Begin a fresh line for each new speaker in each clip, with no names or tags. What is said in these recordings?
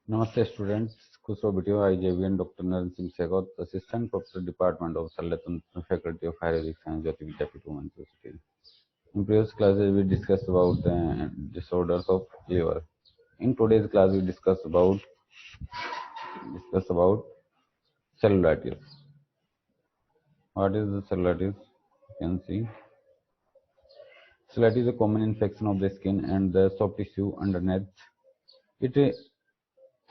Namaste students, Khusro Bhutiya, IJV Dr. Naran Singh Segot, Assistant Professor Department of Salatan, Faculty of Higher Science, Jyoti Vidyapeeth Women's University. In previous classes, we discussed about disorders of liver. In today's class, we discuss about cellulitis. What is the cellulitis? You can see cellulitis is a common infection of the skin and the soft tissue underneath. It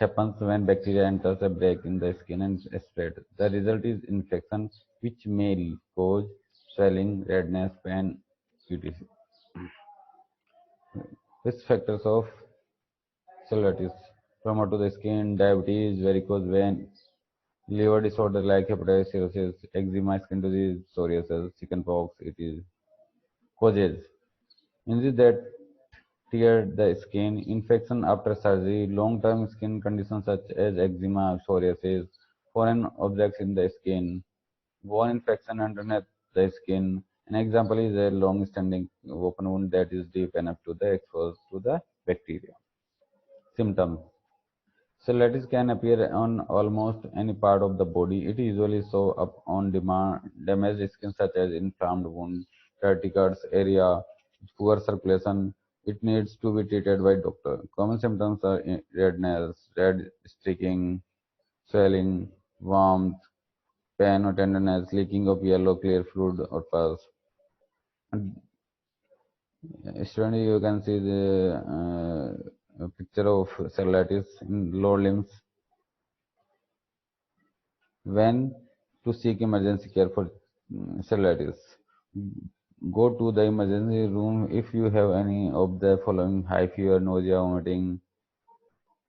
happens when bacteria enters a break in the skin and spread. The result is infection which may cause swelling, redness, pain, etc. Risk factors of cellulitis: trauma to the skin, diabetes, varicose vein, liver disorder like hepatitis, cirrhosis, eczema, skin disease, psoriasis, chickenpox. It is causes injury that tear the skin, infection after surgery, long-term skin conditions such as eczema, psoriasis, foreign objects in the skin, bone infection underneath the skin. An example is a long-standing open wound that is deep enough to the exposed to the bacteria. Symptoms: cellulitis can appear on almost any part of the body. It usually shows up on damaged skin such as inflamed wound, dirty cuts, area, poor circulation. It needs to be treated by doctor. Common symptoms are redness, red streaking, swelling, warmth, pain or tenderness, leaking of yellow clear fluid or pus. Student, you can see the picture of cellulitis in lower limbs. When to seek emergency care for cellulitis, go to the emergency room if you have any of the following: high fever, nausea, vomiting,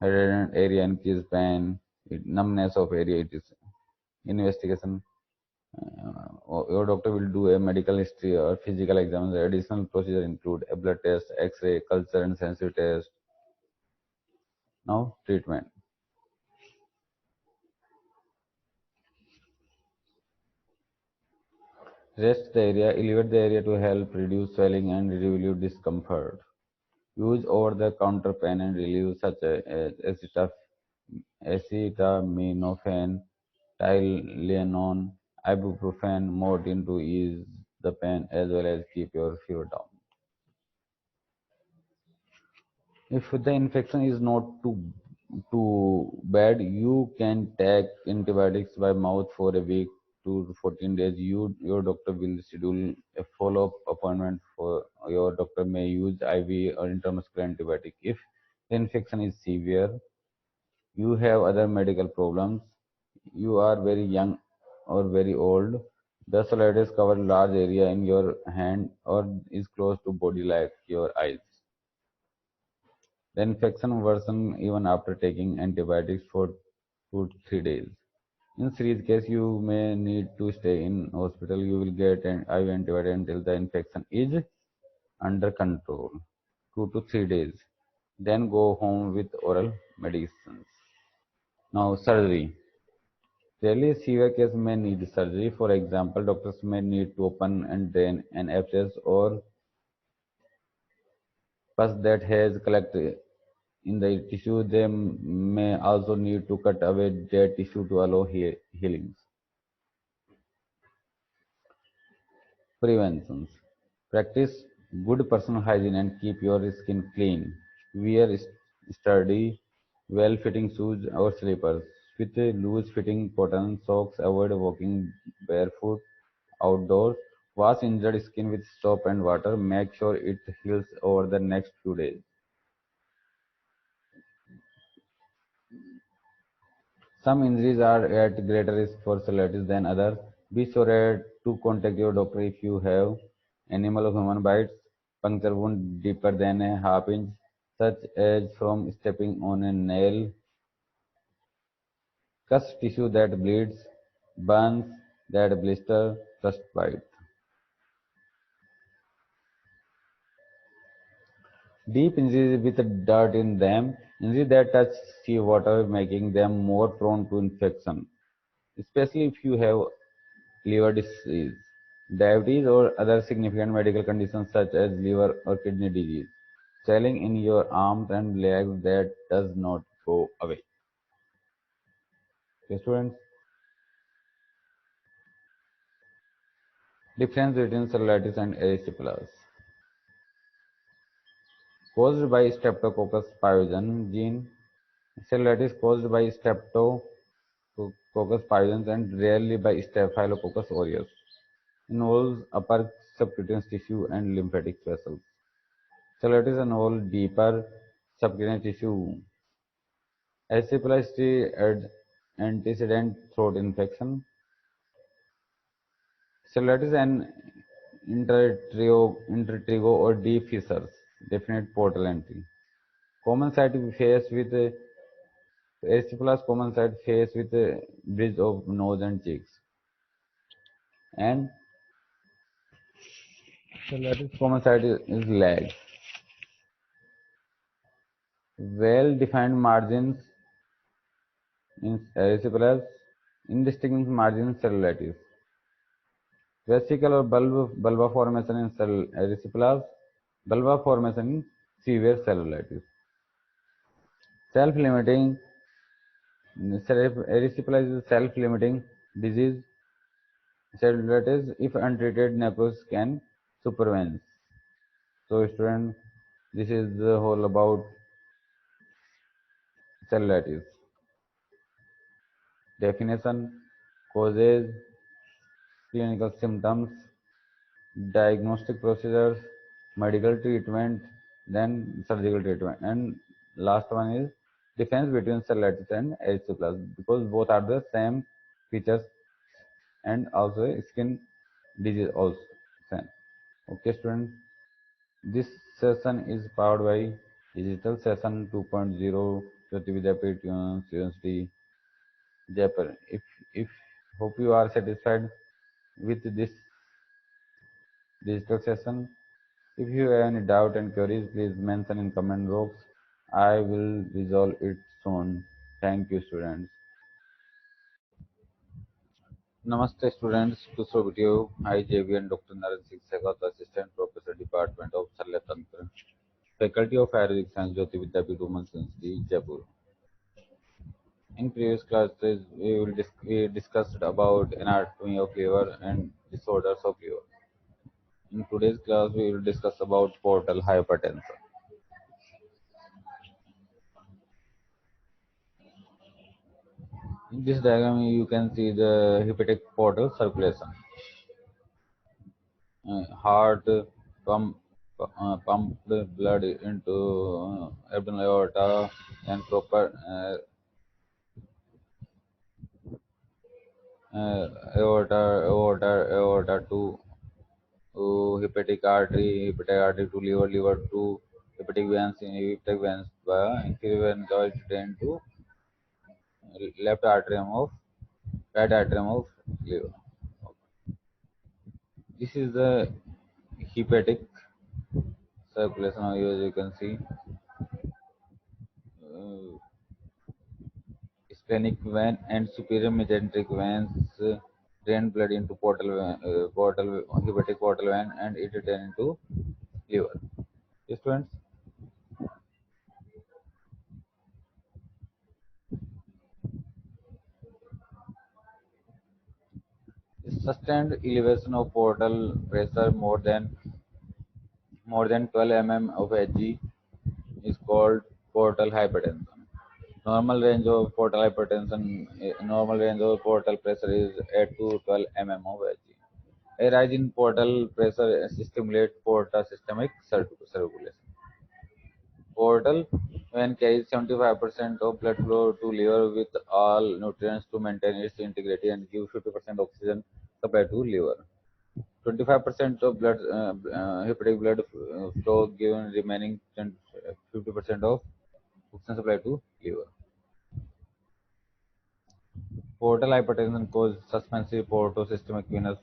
reddened area, increased pain, numbness of area. It is investigation. Your doctor will do a medical history or physical exam. The additional procedure include a blood test, X-ray, culture, and sensitive test. Now treatment. Rest the area, elevate the area to help reduce swelling and relieve discomfort. Use over-the-counter pain and relief such as acetaminophen, Tylenol, ibuprofen, morphine to ease the pain as well as keep your fever down. If the infection is not too bad, you can take antibiotics by mouth for a week to 14 days. Your doctor will schedule a follow-up appointment. For your doctor may use IV or intramuscular antibiotic. If the infection is severe, you have other medical problems, you are very young or very old, the cellulitis cover large area in your hand or is close to body like your eyes, the infection worsen even after taking antibiotics for 2 to 3 days. In serious case, you may need to stay in hospital. You will get an IV antibiotic until the infection is under control. 2 to 3 days. Then go home with oral medicines. Now surgery. Rarely severe case may need surgery. For example, doctors may need to open and drain an abscess or pus that has collected in the tissue. They may also need to cut away dead tissue to allow healings. Preventions. Practice good personal hygiene and keep your skin clean. Wear sturdy, well-fitting shoes or slippers. With loose-fitting cotton socks, avoid walking barefoot outdoors. Wash injured skin with soap and water. Make sure it heals over the next few days. Some injuries are at greater risk for cellulitis than others. Be sure to contact your doctor if you have animal or human bites, puncture wound deeper than a half inch, such as from stepping on a nail, cuts tissue that bleeds, burns that blister, frostbite. Deep injuries with dirt in them, injuries that touch sea water, making them more prone to infection, especially if you have liver disease, diabetes, or other significant medical conditions such as liver or kidney disease. Swelling in your arms and legs that does not go away. Okay, students, difference between cellulitis and erysipelas. Caused by Streptococcus pyogenes gene, cellulitis caused by Streptococcus pyogenes and rarely by Staphylococcus aureus. Involves upper subcutaneous tissue and lymphatic vessels. Cellulitis involves deeper subcutaneous tissue. Erysipelas is the antecedent throat infection. Cellulitis and intertrigo or deep fissures, definite portal entry. Common site face with erysipelas common site face with bridge of nose and cheeks. And cellulitis common site is leg. Well defined margins in erysipelas, indistinct margins cellulitis. Vesicle or bulba formation in erysipelas, bulba formation in severe cellulitis. Self-limiting, erysipelas is self-limiting disease. Cellulitis, if untreated, necrosis can supervene. So, student, this is the whole about cellulitis. Definition, causes, clinical symptoms, diagnostic procedures, medical treatment, then surgical treatment, and last one is difference between cellulitis and erysipelas because both are the same features and also skin disease also same. Okay, student, this session is powered by Digital Session 2.0 Jyoti Vidyapeeth University Jaipur. If hope you are satisfied with this digital session. If you have any doubt and queries, please mention in comment box. I will resolve it soon. Thank you, students. Namaste, students. To serve you, I, JV, and Dr. Naren Singh Segat, Assistant Professor, Department of Shalya Tantra, Faculty of Ayurvedic Science, Jyoti Vidyapeeth Women's University, Jaipur. In previous classes, we discussed about anatomy of liver and disorders of liver. In today's class, we will discuss about portal hypertension. In this diagram, you can see the hepatic portal circulation. Heart pumped blood into abdominal aorta and proper aorta hepatic artery to liver to hepatic veins by inferior vein cava drain to left atrium of right atrium of liver. This is the hepatic circulation. As you can see, uh, splenic vein and superior mesenteric veins drain blood into hepatic portal vein and it drain into liver. Yes, students. Sustained elevation of portal pressure more than 12 mm of Hg is called portal hypertension. Normal range of portal pressure is 8 to 12 mm of Hg. A rise in portal pressure stimulates portal systemic circulation. Portal vein carries 75% of blood flow to liver with all nutrients to maintain its integrity and give 50% oxygen supply to liver. 25% of hepatic blood flow given remaining 50% of oxygen supply to liver. Portal hypertension causes suspensive portosystemic venous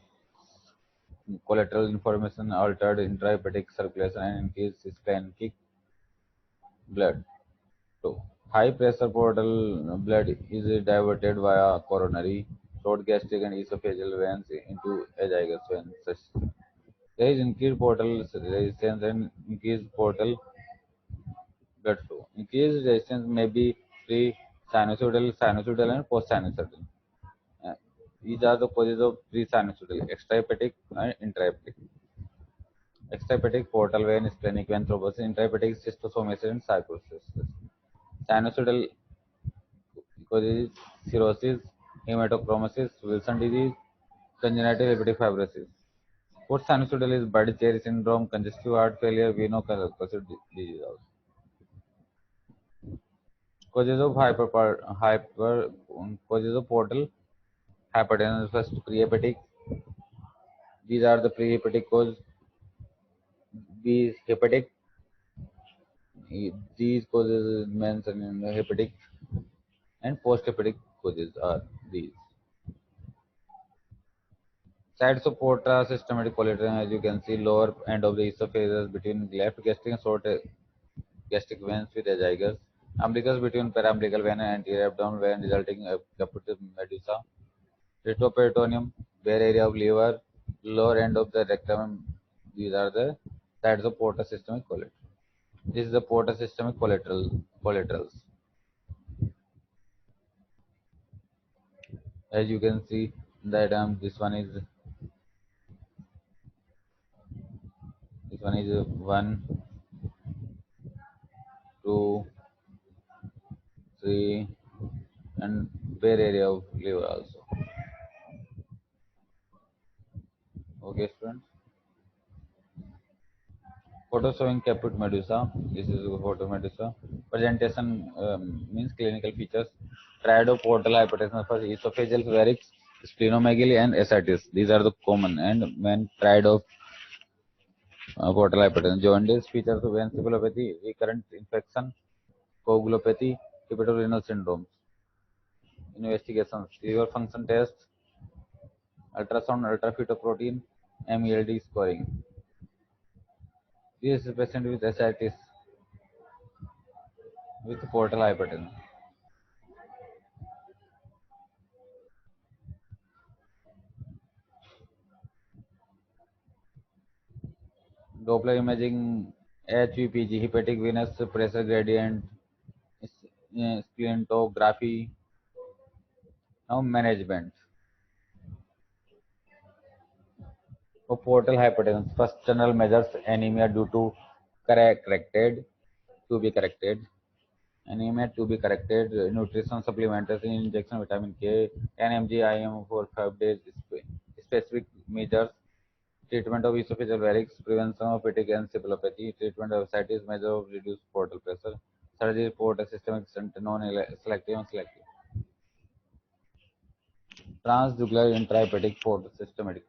collateral information, altered intrahepatic circulation, and increased splenic blood flow. High pressure portal blood is diverted via coronary, short gastric, and esophageal veins into azygous veins. There is increased portal resistance and increased portal blood flow. Increased resistance may be free sinusoidal, and post-sinusoidal. Uh, these are the causes of pre-sinusoidal, extrahepatic and intrahepatic. Extrahepatic portal vein, splenic vein thrombosis, intrahepatic schistosomiasis and sarcoidosis. Sinusoidal causes cirrhosis, hematochromosis, Wilson disease, congenital hepatic fibrosis. Post sinusoidal is body cherry syndrome, congestive heart failure, veno-occlusive disease also. Causes of causes of portal hypertension. First, prehepatic. These are the prehepatic cause. B is hepatic. These causes mentioned in the hepatic, and post-hepatic causes are these. Sides of porta systematic collateral, as you can see, lower end of the esophagus between left gastric and short gastric veins with azygos. Umbilicus between paraumbilical vein and anterior abdominal vein, resulting in caput medusa. Retroperitoneum, bare area of liver, lower end of the rectum. These are the sides of porta systemic collateral. This is the porta systemic collaterals. As you can see that this one is one, two, three, and bare area of liver also. Okay, students. Photo showing caput medusa. This is a photo medusa. Presentation means clinical features. Triodoportal hypertension for esophageal varix, splenomegaly, and ascites. These are the common and main triodoportal hypertension. Jaundice features of encephalopathy, recurrent infection, coagulopathy, hepatorenal syndrome. Investigations: liver function test, ultrasound, ultrafetoprotein, MELD scoring. This is a patient with ascites with portal hypertension. Doppler imaging, HVPG, hepatic venous pressure gradient, splintography. Now management for portal hypertension. First general measures: anemia due to corrected to be corrected. Anemia to be corrected. Nutrition supplementation, injection vitamin K, 10 mg IM for 5 days. Specific measures: treatment of esophageal varix, prevention of hepatic encephalopathy, treatment of ascites, measure of reduced portal pressure, surgery report, a systemic stent, non-selective and selective. Transjugular intrahepatic portal systematic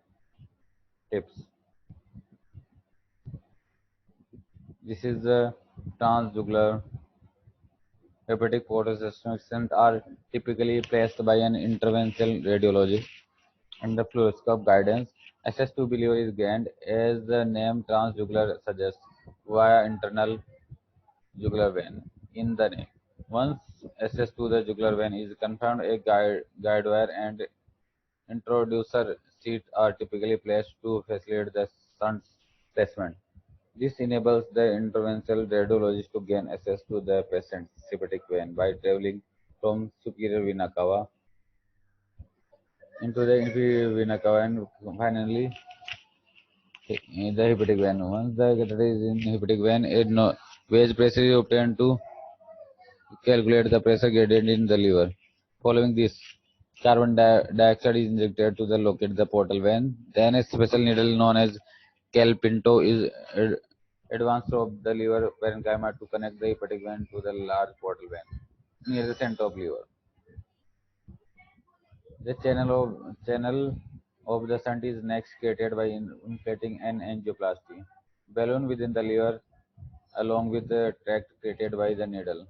tips. This is the transjugular hepatic portal systemic stent are typically placed by an interventional radiologist under fluoroscope guidance. Access to liver is gained, as the name transjugular suggests, via internal jugular vein in the neck. Once access to the jugular vein is confirmed, a guide wire and introducer seat are typically placed to facilitate the shunt's placement. This enables the interventional radiologist to gain access to the patient's hepatic vein by traveling from superior vena cava into the inferior vena cava and finally the hepatic vein. Once the catheter is in hepatic vein, a gauge pressure is obtained to calculate the pressure gradient in the liver. Following this, carbon dioxide is injected to locate the portal vein. Then a special needle known as calpinto is advanced through the liver parenchyma to connect the hepatic vein to the large portal vein near the center of liver. The channel of the shunt is next created by inflating an angioplasty balloon within the liver along with the tract created by the needle.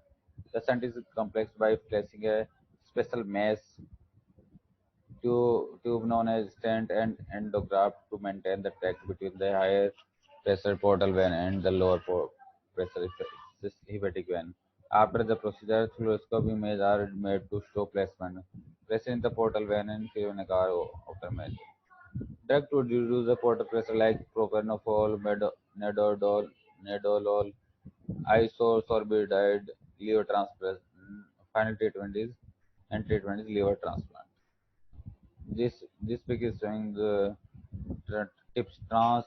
The shunt is complex by placing a special mesh tube known as stent and endograft to maintain the tract between the higher pressure portal vein and the lower pressure hepatic vein. After the procedure, fluoroscope images are made to show placement. Pressure in the portal vein and vena cava optimized. Drug to reduce the portal pressure like propanol, nadolol, isosorbidide, levotiransferrin final treatment is liver transplant. This pic is showing the tips trans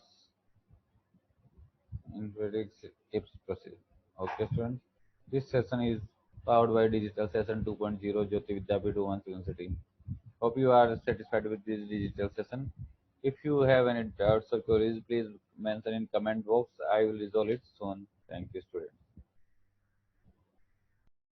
Infradics tips process. Okay, students. This session is powered by Digital Session 2.0 Jyoti Vidyapeeth One City. Hope you are satisfied with this digital session. If you have any doubts or queries, please mention in comment box. I will resolve it soon. Thank you, students.